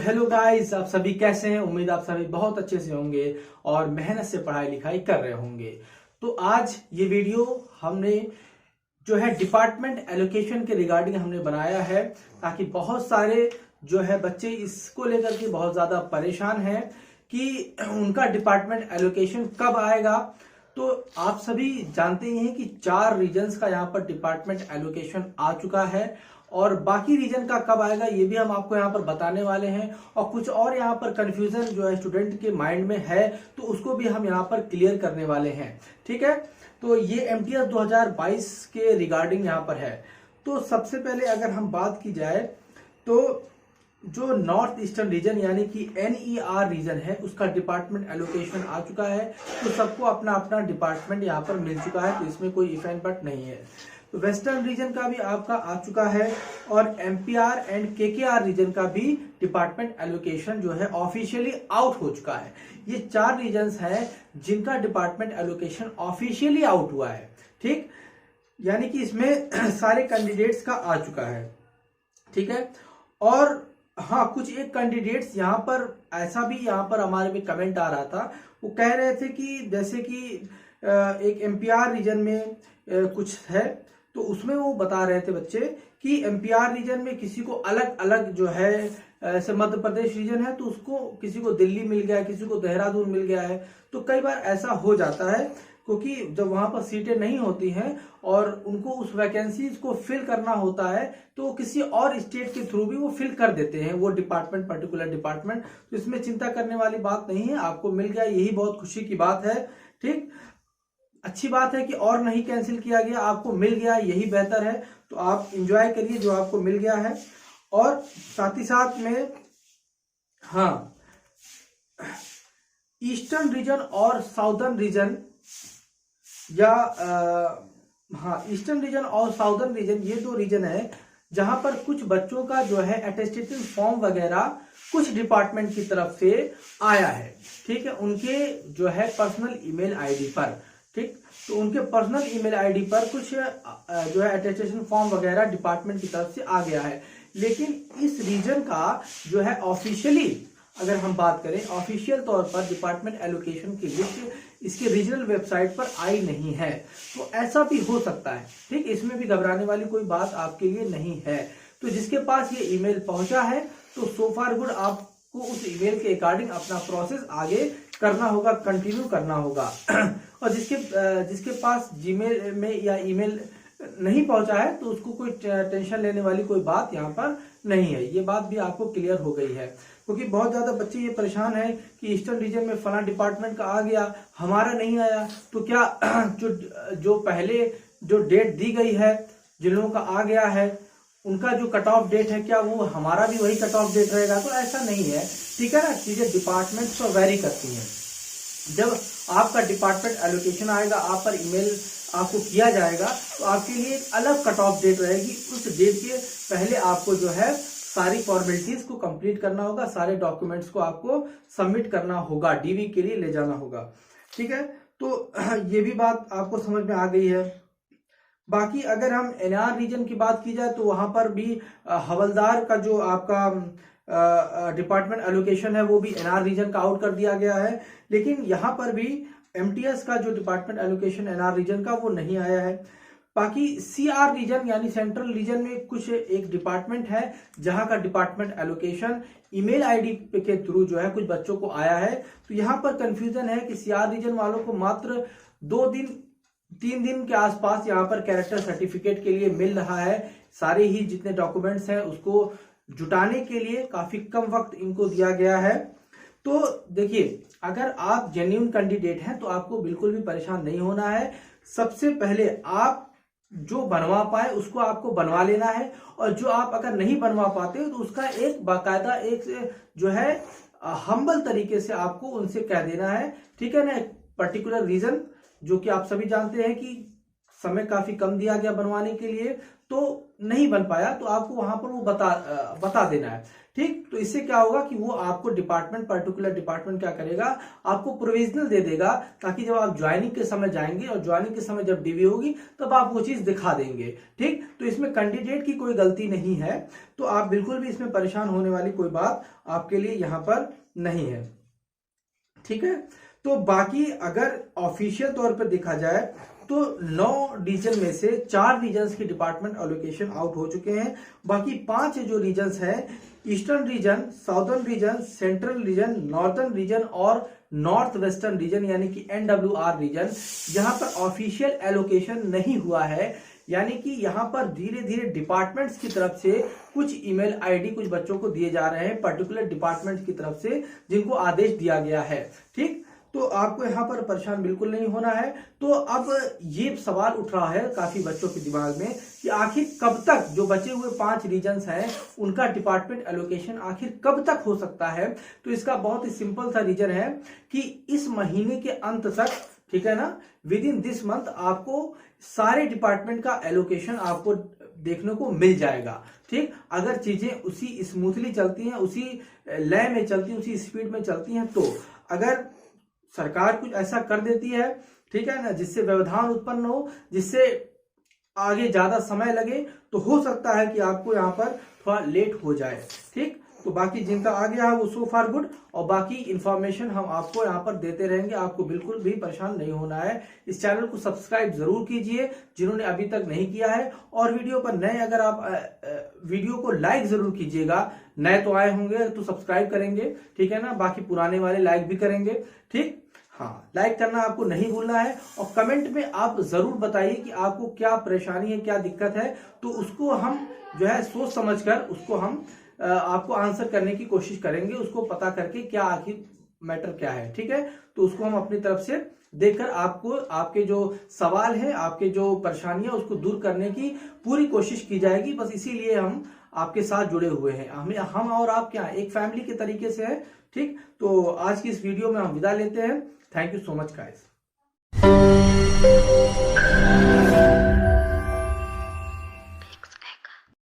Hello guys, आप सभी कैसे हैं। उम्मीद आप सभी बहुत अच्छे से होंगे और मेहनत से पढ़ाई लिखाई कर रहे होंगे। तो आज ये वीडियो हमने जो है डिपार्टमेंट एलोकेशन के रिगार्डिंग हमने बनाया है, ताकि बहुत सारे जो है बच्चे इसको लेकर के बहुत ज्यादा परेशान हैं कि उनका डिपार्टमेंट एलोकेशन कब आएगा। तो आप सभी जानते ही हैं कि 4 रीजन्स का यहाँ पर डिपार्टमेंट एलोकेशन आ चुका है और बाकी रीजन का कब आएगा ये भी हम आपको यहाँ पर बताने वाले हैं। और कुछ और यहाँ पर कंफ्यूजन जो है स्टूडेंट के माइंड में है तो उसको भी हम यहाँ पर क्लियर करने वाले हैं। ठीक है, तो ये एमटीएस 2022 के रिगार्डिंग यहाँ पर है। तो सबसे पहले अगर हम बात की जाए तो जो नॉर्थ ईस्टर्न रीजन यानी कि NER रीजन है उसका डिपार्टमेंट एलोकेशन आ चुका है। तो सबको अपना अपना डिपार्टमेंट यहाँ पर मिल चुका है, तो इसमें कोई इफ एंड बट नहीं है। तो वेस्टर्न रीजन का भी आपका आ चुका है और MPR एंड KKR रीजन का भी डिपार्टमेंट एलोकेशन जो है ऑफिशियली आउट हो चुका है। ये 4 रीजन्स हैं जिनका डिपार्टमेंट एलोकेशन ऑफिशियली आउट हुआ है। ठीक, यानी कि इसमें सारे कैंडिडेट्स का आ चुका है। ठीक है, और हाँ, कुछ एक कैंडिडेट्स यहाँ पर ऐसा भी यहाँ पर हमारे में कमेंट आ रहा था, वो कह रहे थे कि जैसे कि एक MPR रीजन में कुछ है, तो उसमें वो बता रहे थे बच्चे कि MPR रीजन में किसी को अलग अलग जो है, ऐसे मध्य प्रदेश रीजन है तो उसको किसी को दिल्ली मिल गया है, किसी को देहरादून मिल गया है। तो कई बार ऐसा हो जाता है क्योंकि जब वहां पर सीटें नहीं होती हैं और उनको उस वैकेंसीज को फिल करना होता है तो किसी और स्टेट के थ्रू भी वो फिल कर देते हैं वो डिपार्टमेंट, पर्टिकुलर डिपार्टमेंट। तो इसमें चिंता करने वाली बात नहीं है, आपको मिल गया, यही बहुत खुशी की बात है। ठीक, अच्छी बात है कि और नहीं कैंसिल किया गया, आपको मिल गया, यही बेहतर है। तो आप एंजॉय करिए जो आपको मिल गया है। और साथ ही साथ में हाँ, ईस्टर्न रीजन और साउदर्न रीजन या हाँ, ईस्टर्न रीजन और साउदर्न रीजन, ये 2 रीजन है जहां पर कुछ बच्चों का जो है अटेस्टेशन फॉर्म वगैरह कुछ डिपार्टमेंट की तरफ से आया है। ठीक है, उनके जो है पर्सनल ईमेल आईडी पर। ठीक, तो उनके पर्सनल ईमेल आईडी पर कुछ जो है अटेस्टेशन फॉर्म वगैरह डिपार्टमेंट की तरफ से आ गया है। लेकिन इस रीजन का जो है ऑफिशियली अगर हम बात करें, ऑफिशियल तौर पर डिपार्टमेंट एलोकेशन की लिस्ट इसके रीजनल वेबसाइट पर आई नहीं है। तो ऐसा भी हो सकता है। ठीक, इसमें भी घबराने वाली कोई बात आपके लिए नहीं है। तो जिसके पास ये ईमेल पहुंचा है तो सो फार गुड, आपको उस ईमेल के अकॉर्डिंग अपना प्रोसेस आगे करना होगा, कंटिन्यू करना होगा। और जिसके पास जीमेल में या ईमेल नहीं पहुंचा है तो उसको कोई टेंशन लेने वाली कोई बात यहाँ पर नहीं है। ये बात भी आपको क्लियर हो गई है, क्योंकि बहुत ज्यादा बच्चे ये परेशान है कि ईस्टर्न रीजन में फला डिपार्टमेंट का आ गया, हमारा नहीं आया। तो क्या जो पहले जो डेट दी गई है, जिन लोगों का आ गया है उनका जो कट ऑफ डेट है, क्या वो हमारा भी वही कट ऑफ डेट रहेगा? तो ऐसा नहीं है। ठीक है ना, चीजें डिपार्टमेंट पर वेरी करती हैं। जब आपका डिपार्टमेंट एलोकेशन आएगा, आप पर ईमेल आपको किया जाएगा, तो आपके लिए एक अलग कट ऑफ डेट रहेगी। उस डेट के पहले आपको जो है सारी फॉर्मेलिटीज को कंप्लीट करना होगा, सारे डॉक्यूमेंट्स को आपको सबमिट करना होगा, DV के लिए ले जाना होगा। ठीक है, तो ये भी बात आपको समझ में आ गई है। बाकी अगर हम NR रीजन की बात की जाए तो वहां पर भी हवलदार का जो आपका डिपार्टमेंट एलोकेशन है वो भी NR रीजन का आउट कर दिया गया है। लेकिन यहाँ पर भी MTS का जो डिपार्टमेंट एलोकेशन NR रीजन का वो नहीं आया है। बाकी CR रीजन यानी सेंट्रल रीजन में कुछ एक डिपार्टमेंट है जहां का डिपार्टमेंट एलोकेशन ईमेल आईडी के थ्रू जो है कुछ बच्चों को आया है। तो यहाँ पर कंफ्यूजन है कि CR रीजन वालों को मात्र 3 दिन के आसपास यहाँ पर कैरेक्टर सर्टिफिकेट के लिए मिल रहा है। सारे ही जितने डॉक्यूमेंट्स हैं उसको जुटाने के लिए काफी कम वक्त इनको दिया गया है। तो देखिए, अगर आप जेन्युइन कैंडिडेट हैं तो आपको बिल्कुल भी परेशान नहीं होना है। सबसे पहले आप जो बनवा पाए उसको आपको बनवा लेना है, और जो आप अगर नहीं बनवा पाते तो उसका एक बाकायदा एक जो है हम्बल तरीके से आपको उनसे कह देना है। ठीक है ना, पर्टिकुलर रीजन जो कि आप सभी जानते हैं कि समय काफी कम दिया गया बनवाने के लिए, तो नहीं बन पाया तो आपको वहां पर वो बता देना है। ठीक, तो इससे क्या होगा कि वो आपको डिपार्टमेंट, पर्टिकुलर डिपार्टमेंट क्या करेगा, आपको प्रोविजनल दे देगा, ताकि जब आप ज्वाइनिंग के समय जाएंगे और ज्वाइनिंग के समय जब डीवी होगी तब आप वो चीज दिखा देंगे। ठीक, तो इसमें कैंडिडेट की कोई गलती नहीं है, तो आप बिल्कुल भी इसमें परेशान होने वाली कोई बात आपके लिए यहां पर नहीं है। ठीक है, तो बाकी अगर ऑफिशियल तौर पर देखा जाए तो 9 रीजन में से 4 रीजन्स की डिपार्टमेंट एलोकेशन आउट हो चुके हैं। बाकी 5 जो रीजन्स हैं, eastern region, southern region, central region, northern region और नॉर्थ वेस्टर्न रीजन यानी कि NWR रीजन, जहां पर ऑफिशियल एलोकेशन नहीं हुआ है। यानी कि यहां पर धीरे धीरे डिपार्टमेंट्स की तरफ से कुछ ईमेल आईडी कुछ बच्चों को दिए जा रहे हैं, पर्टिकुलर डिपार्टमेंट की तरफ से जिनको आदेश दिया गया है। ठीक, तो आपको यहां पर परेशान बिल्कुल नहीं होना है। तो अब ये सवाल उठ रहा है काफी बच्चों के दिमाग में कि आखिर कब तक जो बचे हुए 5 रीजन्स हैं उनका डिपार्टमेंट एलोकेशन आखिर कब तक हो सकता है। तो इसका बहुत ही सिंपल सा रीजन है कि इस महीने के अंत तक, ठीक है ना, विद इन दिस मंथ आपको सारे डिपार्टमेंट का एलोकेशन आपको देखने को मिल जाएगा। ठीक, अगर चीजें उसी स्मूथली चलती हैं, उसी लय में चलती हैं, उसी स्पीड में चलती हैं, तो अगर सरकार कुछ ऐसा कर देती है, ठीक है ना, जिससे व्यवधान उत्पन्न हो, जिससे आगे ज्यादा समय लगे, तो हो सकता है कि आपको यहाँ पर थोड़ा लेट हो जाए। ठीक, तो बाकी जिनका आ गया है वो सो फार गुड, और बाकी इंफॉर्मेशन हम आपको यहाँ पर देते रहेंगे, आपको बिल्कुल भी परेशान नहीं होना है। इस चैनल को सब्सक्राइब जरूर कीजिए जिन्होंने अभी तक नहीं किया है, और वीडियो पर नए अगर आप वीडियो को लाइक जरूर कीजिएगा। नए तो आए होंगे तो सब्सक्राइब करेंगे, ठीक है ना, बाकी पुराने वाले लाइक भी करेंगे। ठीक, हाँ, लाइक करना आपको नहीं भूलना है, और कमेंट में आप जरूर बताइए कि आपको क्या परेशानी है, क्या दिक्कत है, तो उसको हम जो है सोच समझकर उसको हम आपको आंसर करने की कोशिश करेंगे, उसको पता करके क्या आखिर मैटर क्या है। ठीक है, तो उसको हम अपनी तरफ से देखकर आपको आपके जो सवाल है, आपके जो परेशानियां, उसको दूर करने की पूरी कोशिश की जाएगी। बस इसीलिए हम आपके साथ जुड़े हुए हैं, हम और आप क्या एक फैमिली के तरीके से है। ठीक, तो आज की इस वीडियो में हम विदा लेते हैं। Thank you so much guys.